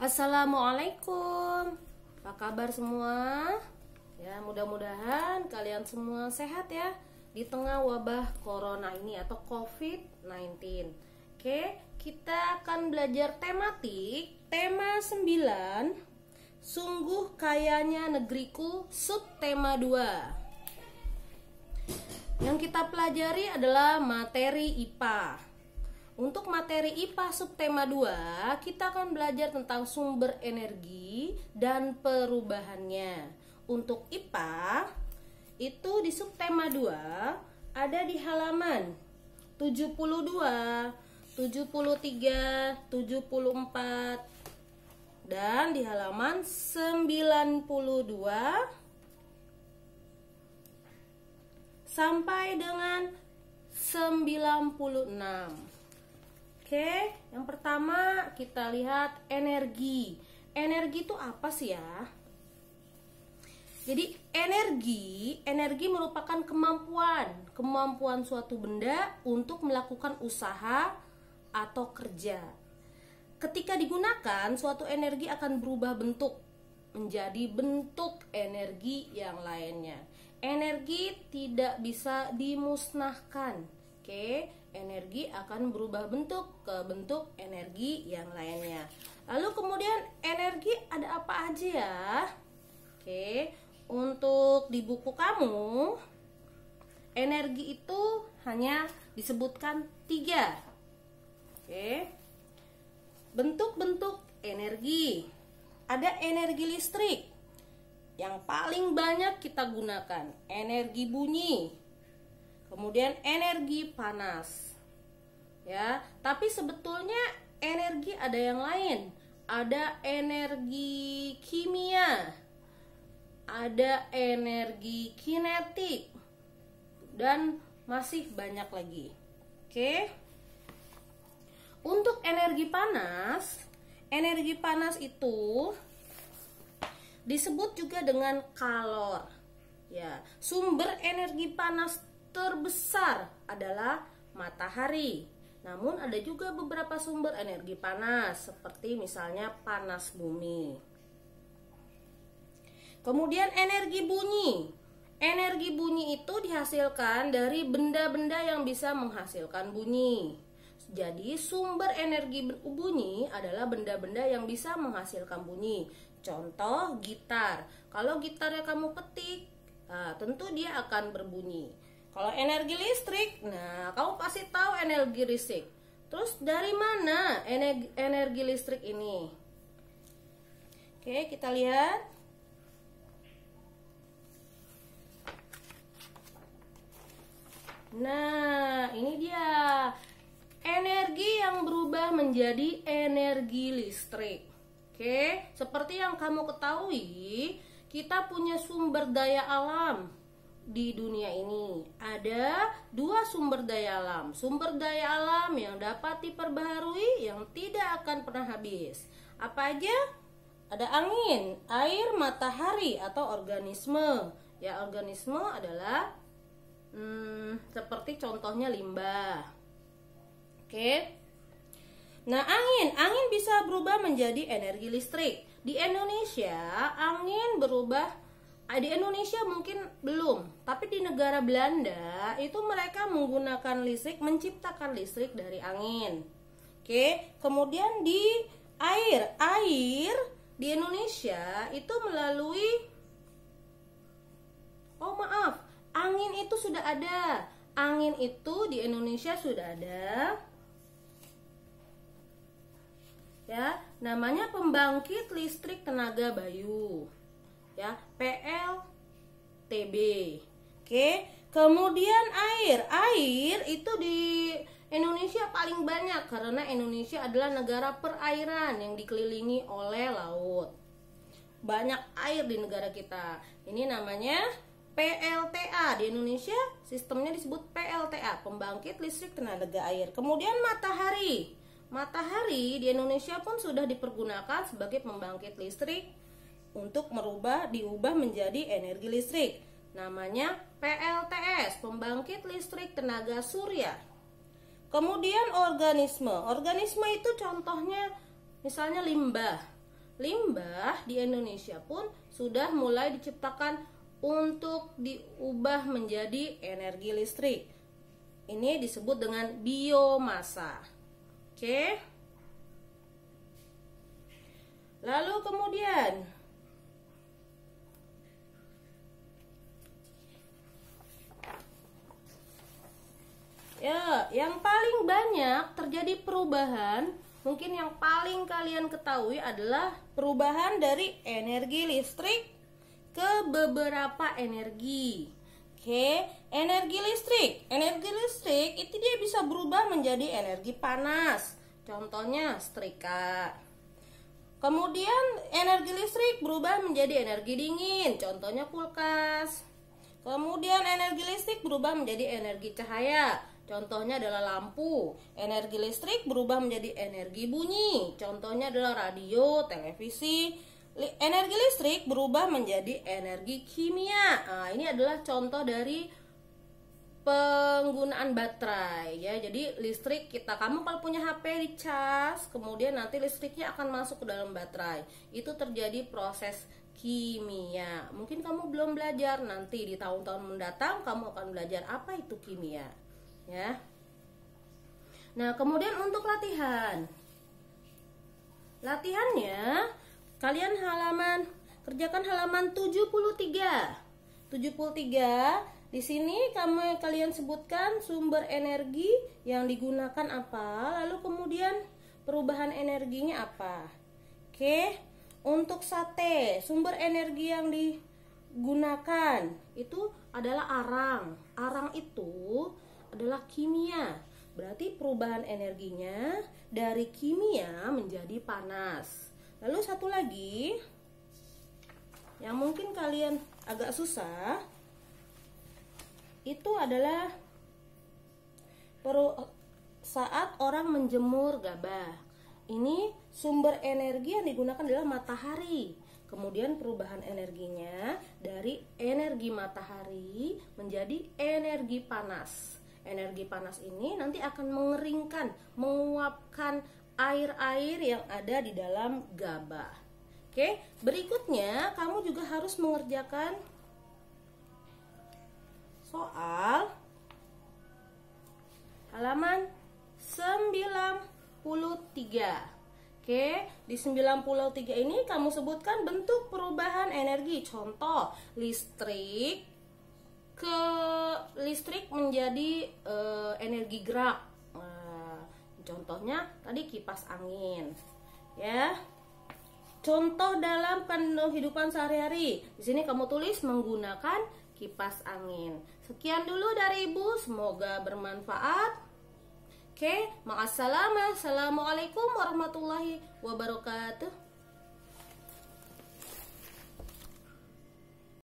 Assalamualaikum. Apa kabar semua? Ya, mudah-mudahan kalian semua sehat ya di tengah wabah corona ini atau COVID-19. Oke, kita akan belajar tematik tema 9. Sungguh kayanya negeriku, subtema 2. Yang kita pelajari adalah materi IPA. Untuk materi IPA subtema 2, kita akan belajar tentang sumber energi dan perubahannya. Untuk IPA, itu di subtema 2 ada di halaman 72, 73, 74, dan di halaman 92 sampai dengan 96. Oke, yang pertama kita lihat energi. Energi itu apa sih ya? Jadi energi merupakan kemampuan suatu benda untuk melakukan usaha atau kerja. Ketika digunakan, suatu energi akan berubah bentuk menjadi bentuk energi yang lainnya. Energi tidak bisa dimusnahkan. Oke, energi akan berubah bentuk ke bentuk energi yang lainnya. Lalu kemudian energi ada apa aja ya? Oke, untuk di buku kamu energi itu hanya disebutkan 3. Oke, bentuk-bentuk energi. Ada energi listrik yang paling banyak kita gunakan, energi bunyi. Kemudian energi panas. Ya, tapi sebetulnya energi ada yang lain. Ada energi kimia, ada energi kinetik, dan masih banyak lagi. Oke. Untuk energi panas itu disebut juga dengan kalor. Ya, sumber energi panas terbesar adalah matahari. Namun ada juga beberapa sumber energi panas seperti misalnya panas bumi. Kemudian energi bunyi. Energi bunyi itu dihasilkan dari benda-benda yang bisa menghasilkan bunyi. Jadi sumber energi bunyi adalah benda-benda yang bisa menghasilkan bunyi. Contoh gitar. Kalau gitarnya kamu petik, tentu dia akan berbunyi. Kalau energi listrik, nah kamu pasti tahu energi listrik. Terus dari mana energi listrik ini? Oke, kita lihat. Nah, ini dia. Energi yang berubah menjadi energi listrik. Oke, seperti yang kamu ketahui, kita punya sumber daya alam. Di dunia ini ada 2 sumber daya alam. Sumber daya alam yang dapat diperbaharui, yang tidak akan pernah habis. Apa aja? Ada angin, air, matahari, atau organisme. Ya, organisme adalah seperti contohnya limbah. Oke. Nah, angin bisa berubah menjadi energi listrik. Di Indonesia, angin berubah. Di Indonesia mungkin belum, tapi di negara Belanda itu mereka menggunakan listrik, menciptakan listrik dari angin. Oke, kemudian di air di Indonesia itu melalui angin itu sudah ada. Angin itu di Indonesia sudah ada. Ya, namanya pembangkit listrik tenaga Bayu. Ya, PLTB. Oke, kemudian air itu di Indonesia paling banyak karena Indonesia adalah negara perairan yang dikelilingi oleh laut. Banyak air di negara kita. Ini namanya PLTA. Di Indonesia sistemnya disebut PLTA, pembangkit listrik tenaga air. Kemudian matahari di Indonesia pun sudah dipergunakan sebagai pembangkit listrik untuk diubah menjadi energi listrik. Namanya PLTS, pembangkit listrik tenaga surya. Kemudian organisme itu contohnya misalnya limbah. limbah di Indonesia pun sudah mulai diciptakan untuk diubah menjadi energi listrik. Ini disebut dengan biomasa. Oke. Lalu kemudian ya, yang paling banyak terjadi perubahan, mungkin yang paling kalian ketahui adalah perubahan dari energi listrik ke beberapa energi. Oke, energi listrik. Energi listrik itu dia bisa berubah menjadi energi panas. Contohnya setrika. Kemudian energi listrik berubah menjadi energi dingin. Contohnya kulkas. Kemudian energi listrik berubah menjadi energi cahaya. Contohnya adalah lampu. Energi listrik berubah menjadi energi bunyi. Contohnya adalah radio, televisi. Energi listrik berubah menjadi energi kimia. Nah, ini adalah contoh dari penggunaan baterai ya. Jadi listrik kamu kalau punya HP dicas, kemudian nanti listriknya akan masuk ke dalam baterai. Itu terjadi proses kimia. Mungkin kamu belum belajar, nanti di tahun-tahun mendatang kamu akan belajar apa itu kimia ya. Nah, kemudian untuk latihannya kalian kerjakan halaman 73. Di sini kalian sebutkan sumber energi yang digunakan apa, lalu kemudian perubahan energinya apa. Oke, untuk sate, sumber energi yang digunakan itu adalah arang. Arang itu adalah kimia. Berarti perubahan energinya dari kimia menjadi panas. Lalu satu lagi yang mungkin kalian agak susah, itu adalah saat orang menjemur gabah. Ini sumber energi yang digunakan adalah matahari. Kemudian perubahan energinya dari energi matahari menjadi energi panas. Energi panas ini nanti akan mengeringkan, menguapkan air-air yang ada di dalam gabah. Oke, berikutnya kamu juga harus mengerjakan soal halaman 93. Oke, di 93 ini kamu sebutkan bentuk perubahan energi. Contoh, listrik menjadi energi gerak. Contohnya tadi kipas angin. Ya. Contoh dalam kehidupan sehari-hari. Di sini kamu tulis menggunakan kipas angin. Sekian dulu dari Ibu, semoga bermanfaat. Oke, ma'assalam. Assalamualaikum warahmatullahi wabarakatuh.